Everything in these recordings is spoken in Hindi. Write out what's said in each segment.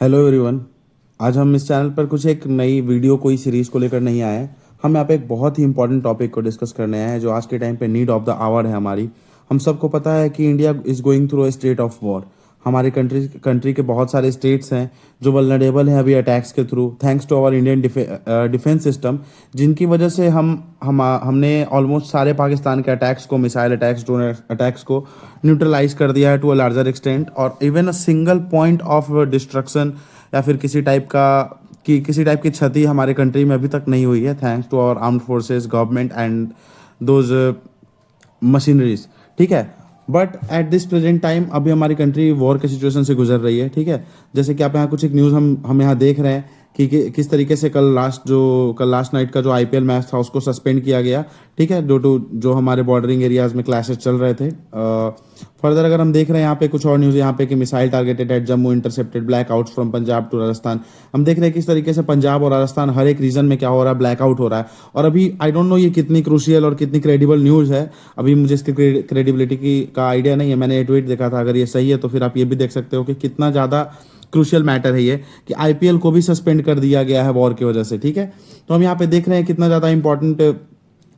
Hello everyone. आज हम इस चैनल पर कुछ एक नई वीडियो कोई सीरीज को लेकर नहीं आए हैं। हम यहाँ पे एक बहुत ही इंपॉर्टेंट टॉपिक को डिस्कस करने आए हैं जो आज के टाइम पे नीड ऑफ द आवर है हमारी। हम सबको पता है कि India is going through a state of war. हमारी कंट्री के बहुत सारे स्टेट्स हैं जो वल्नरेबल हैं अभी अटैक्स के through, thanks to our Indian defence system, जिनकी वजह से हमने ऑलमोस्ट सारे पाकिस्तान के अटैक्स को, मिसाइल अटैक्स, ड्रोन अटैक्स को न्यूट्रलाइज कर दिया है टू अ लार्जर एक्सटेंट। और even a single point of destruction या फिर किसी टाइप की क्षति हमारे कंट्री में अभी तक नहीं हुई है, thanks to our armed forces, government and those machineries. ठीक है, but at this present time अभी हमारी कंट्री वॉर के सिचुएशन से गुजर रही है। ठीक है, जैसे कि आप यहाँ कुछ एक न्यूज़ हम यहाँ देख रहे हैं कि किस तरीके से कल लास्ट नाइट का जो आईपीएल मैच था उसको सस्पेंड किया गया। ठीक है, ड्यू टू जो हमारे बॉर्डरिंग एरियाज में क्लैशेस चल रहे थे। फर्दर अगर हम देख रहे हैं यहाँ पे कुछ और न्यूज़ यहाँ पे कि missile targeted at Jammu, intercepted blackouts from Punjab to Rajasthan. हम देख रहे हैं किस तरीके से पंजाब और राजस्थान हर एक रीजन में क्या हो रहा है, ब्लैकआउट हो रहा है। और अभी आई डोंट नो ये कितनी क्रूशियल और कितनी क्रेडिबल न्यूज़ है, अभी मुझे इसकी क्रेडिबिलिटी की का आइडिया नहीं है। मैंने ये ट्वीट देखा था, अगर ये सही है तो फिर आप ये भी देख सकते हो कि कितना ज़्यादा क्रूशियल मैटर है ये कि आईपीएल को भी सस्पेंड कर दिया गया है वॉर की वजह से। ठीक है, तो हम यहाँ पे देख रहे हैं कितना ज़्यादा इंपॉर्टेंट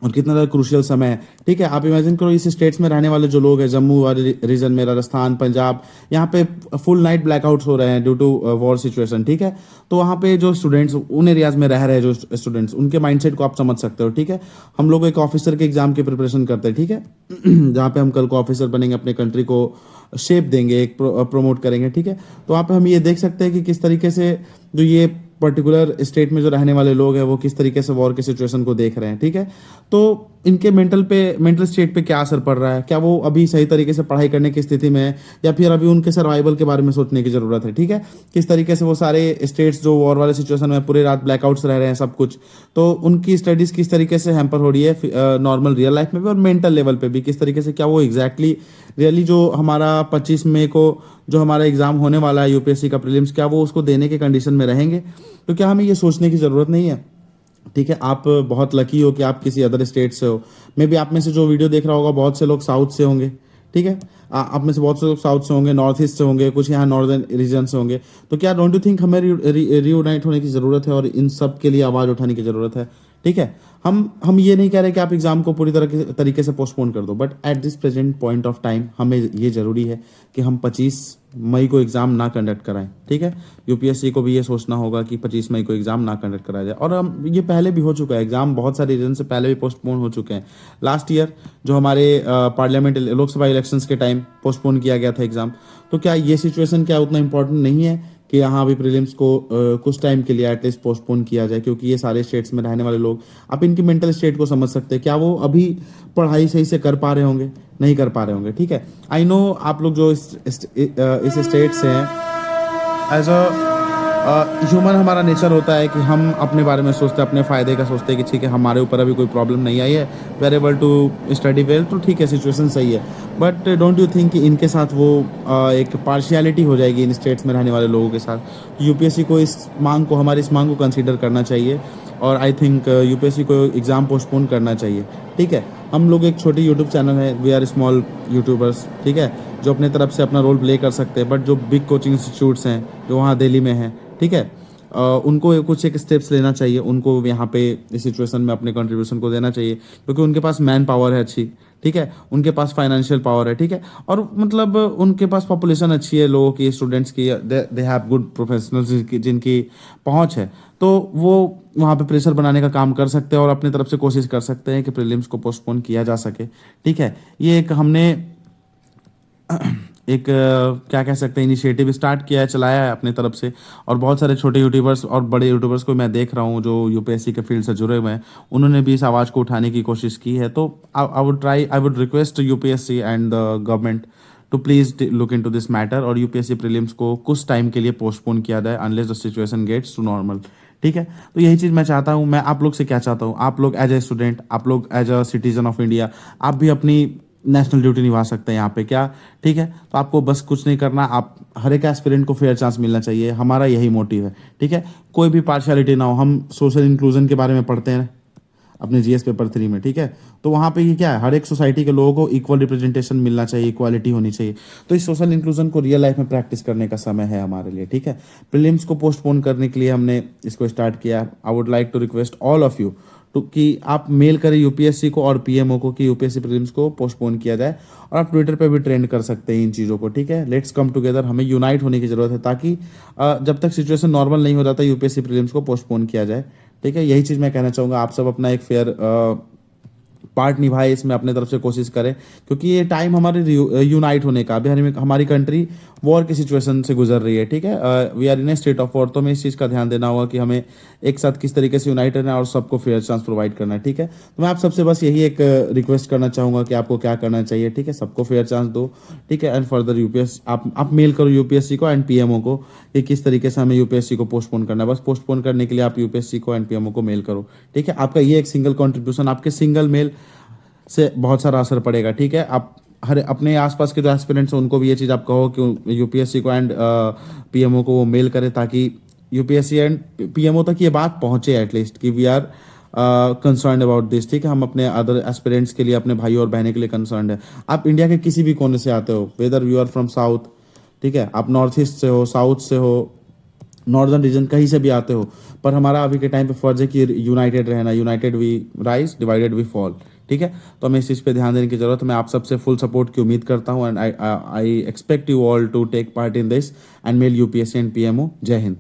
और कितना ज़्यादा क्रूशियल समय है। ठीक है, आप इमेजिन करो इस स्टेट्स में रहने वाले जो लोग हैं, जम्मू वाले रीजन में, राजस्थान, पंजाब, यहाँ पे फुल नाइट ब्लैकआउट्स हो रहे हैं ड्यू टू वॉर सिचुएशन। ठीक है, तो वहाँ पे जो स्टूडेंट्स उन एरियाज में रह रहे हैं, जो स्टूडेंट्स, उनके माइंडसेट को आप समझ सकते हो। ठीक है, हम लोग एक ऑफिसर के एग्जाम की प्रिपरेशन करते हैं। ठीक है जहाँ पे हम कल को ऑफिसर बनेंगे, अपने कंट्री को शेप देंगे, एक प्रमोट करेंगे। ठीक है, तो वहाँ पे हम ये देख सकते हैं कि किस तरीके से जो ये पर्टिकुलर स्टेट में जो रहने वाले लोग हैं वो किस तरीके से वॉर के सिचुएशन को देख रहे हैं। ठीक है, तो इनके मेंटल स्टेट पे क्या असर पड़ रहा है, क्या वो अभी सही तरीके से पढ़ाई करने की स्थिति में है या फिर अभी उनके सर्वाइवल के बारे में सोचने की जरूरत है। ठीक है, किस तरीके से वो सारे स्टेट्स जो वॉर वाले सिचुएशन में पूरी रात ब्लैकआउट्स रह रहे हैं सब कुछ, तो उनकी स्टडीज किस तरीके से हैम्पर हो रही है नॉर्मल रियल लाइफ में भी और मेंटल लेवल पे भी, किस तरीके से क्या वो एग्जैक्टली रियली जो हमारा 25 मई को जो हमारा एग्जाम होने वाला है यूपीएससी का प्रीलिम्स, क्या वो उसको देने के कंडीशन में रहेंगे। तो क्या हमें ये सोचने की ज़रूरत नहीं है। ठीक है, आप बहुत लकी हो कि आप किसी अदर स्टेट से हो। मे बी आप में से जो वीडियो देख रहा होगा बहुत से लोग साउथ से होंगे। ठीक है, आप में से बहुत से लोग साउथ से होंगे, नॉर्थ ईस्ट से होंगे, कुछ यहाँ नॉर्दर्न रीजन से होंगे। तो क्या डोंट यू थिंक हमें रीयूनाइट होने की ज़रूरत है और इन सब के लिए आवाज़ उठाने की ज़रूरत है। ठीक है, हम ये नहीं कह रहे कि आप एग्जाम को पूरी तरीके से पोस्टपोन कर दो, but at this present point of time हमें ये जरूरी है कि हम 25 मई को एग्जाम ना कंडक्ट कराएं। ठीक है, यूपीएससी को भी ये सोचना होगा कि 25 मई को एग्जाम ना कंडक्ट कराया जाए। और हम ये पहले भी हो चुका है, एग्जाम बहुत सारे रीजन से पहले भी पोस्टपोन हो चुके हैं। लास्ट ईयर जो हमारे पार्लियामेंट लोकसभा इलेक्शंस के टाइम पोस्टपोन किया गया था एग्जाम। तो क्या ये सिचुएशन क्या उतना इंपॉर्टेंट नहीं है कि यहाँ अभी प्रीलिम्स को कुछ टाइम के लिए एटलीस्ट पोस्टपोन किया जाए, क्योंकि ये सारे स्टेट्स में रहने वाले लोग, आप इनकी मेंटल स्टेट को समझ सकते हैं, क्या वो अभी पढ़ाई सही से कर पा रहे होंगे, नहीं कर पा रहे होंगे। ठीक है, आई नो आप लोग जो इस स्टेट से हैं, एज अ ह्यूमन हमारा नेचर होता है कि हम अपने बारे में सोचते हैं, अपने फ़ायदे का सोचते हैं कि ठीक है हमारे ऊपर अभी कोई प्रॉब्लम नहीं आई है, we are able to study well, तो ठीक है सिचुएशन सही है। बट डोंट यू थिंक कि इनके साथ वो एक पार्शियलिटी हो जाएगी इन स्टेट्स में रहने वाले लोगों के साथ। यूपीएससी को हमारी इस मांग को कंसीडर करना चाहिए और आई थिंक यूपीएससी को एग्ज़ाम पोस्टपोन करना चाहिए। ठीक है, हम लोग एक छोटी यूट्यूब चैनल है, वी आर स्मॉल यूट्यूबर्स। ठीक है, जो अपने तरफ से अपना रोल प्ले कर सकते हैं, बट जो बिग कोचिंग इंस्टीट्यूट्स हैं जो वहाँ दिल्ली में हैं, ठीक है, उनको कुछ एक स्टेप्स लेना चाहिए, उनको यहाँ पे इस सिचुएशन में अपने कंट्रीब्यूशन को देना चाहिए, क्योंकि उनके पास मैन पावर है अच्छी। ठीक है, उनके पास फाइनेंशियल पावर है। ठीक है, और मतलब उनके पास पॉपुलेशन अच्छी है लोगों की, स्टूडेंट्स की, दे हैव गुड प्रोफेशनल्स जिनकी पहुंच है, तो वो वहाँ पे प्रेशर बनाने का काम कर सकते हैं और अपनी तरफ से कोशिश कर सकते हैं कि प्रीलिम्स को पोस्टपोन किया जा सके। ठीक है, ये एक हमने एक क्या कह सकते हैं इनिशिएटिव स्टार्ट किया है, चलाया है अपने तरफ से, और बहुत सारे छोटे यूट्यूबर्स और बड़े यूट्यूबर्स को मैं देख रहा हूँ जो यूपीएससी के फील्ड से जुड़े हुए हैं, उन्होंने भी इस आवाज़ को उठाने की कोशिश की है। तो I would request UPSC and the government to please look into this matter और यूपीएससी प्रीलिम्स को कुछ टाइम के लिए पोस्टपोन किया जाए unless the situation gets to normal. ठीक है, तो यही चीज़ मैं चाहता हूँ। मैं आप लोग से क्या चाहता हूँ, आप लोग एज ए स्टूडेंट, आप लोग as a citizen of India, आप भी अपनी नेशनल ड्यूटी निभा सकते हैं यहाँ पे क्या। ठीक है, तो आपको बस कुछ नहीं करना, आप हर एक एस्पिरेंट को फेयर चांस मिलना चाहिए, हमारा यही मोटिव है। ठीक है, कोई भी पार्शियलिटी ना हो। हम सोशल इंक्लूजन के बारे में पढ़ते हैं, अपने जीएस पेपर 3 में, ठीक है। तो वहाँ पे ये क्या है, हर एक सोसाइटी के लोगों को इक्वल रिप्रेजेंटेशन मिलना चाहिए, इक्वालिटी होनी चाहिए। तो इस सोशल इंक्लूजन को रियल लाइफ में प्रैक्टिस करने का समय है हमारे लिए, ठीक है। प्रीलिम्स को पोस्टपोन करने के लिए हमने इसको स्टार्ट किया। I would like to request all of you तो कि आप मेल करें यूपीएससी को और पीएमओ को कि यूपीएससी प्रीलिम्स को पोस्टपोन किया जाए, और आप ट्विटर पे भी ट्रेंड कर सकते हैं इन चीज़ों को, ठीक है। लेट्स कम टुगेदर, हमें यूनाइट होने की जरूरत है, ताकि जब तक सिचुएशन नॉर्मल नहीं हो जाता यूपीएससी प्रीलिम्स को पोस्टपोन किया जाए, ठीक है। यही चीज़ मैं कहना चाहूँगा। आप सब अपना एक फेयर पार्ट निभाए इसमें, अपने तरफ से कोशिश करें, क्योंकि ये टाइम हमारे यूनाइट होने का। अभी हमारी कंट्री वॉर की सिचुएशन से गुजर रही है, ठीक है। We are in a state of war. तो हमें इस चीज़ का ध्यान देना होगा कि हमें एक साथ किस तरीके से यूनाइट रहना है और सबको फेयर चांस प्रोवाइड करना है, ठीक है। तो मैं आप सबसे बस यही एक रिक्वेस्ट करना चाहूँगा कि आपको क्या करना चाहिए, ठीक है। सबको फेयर चांस दो, ठीक है। एंड फर्दर यूपीएस आप मेल करो यूपीएससी को एंड पीएमओ को कि किस तरीके से हमें यूपीएससी को पोस्टपोन करना है। बस पोस्टपोन करने के लिए आप यूपीएससी को एंड पीएमओ को मेल करो, ठीक है। आपका ये एक सिंगल कॉन्ट्रीब्यूशन, आपके सिंगल मेल से बहुत सारा असर पड़ेगा, ठीक है। आप हर अपने आसपास के जो एस्पिरेंट्स हैं उनको भी ये चीज़ आप कहो कि यूपीएससी को एंड पीएमओ को वो मेल करें, ताकि यूपीएससी एंड पीएमओ तक ये बात पहुंचे एटलीस्ट कि we are concern about this, ठीक है। हम अपने अदर एस्पिरेंट्स के लिए, अपने भाई और बहनों के लिए कंसर्न है। आप इंडिया के किसी भी कोने से आते हो, whether you are from south, ठीक है, आप नॉर्थ ईस्ट से हो, साउथ से हो, नॉर्दर्न रीजन कहीं से भी आते हो, पर हमारा अभी के टाइम पे फर्ज है कि यूनाइटेड रहना। United we rise, divided we fall, ठीक है। तो हमें इस चीज़ पे ध्यान देने की जरूरत है। मैं आप सबसे फुल सपोर्ट की उम्मीद करता हूँ, and I expect you all to take part in this and mail UPSC and PMO. जय हिंद।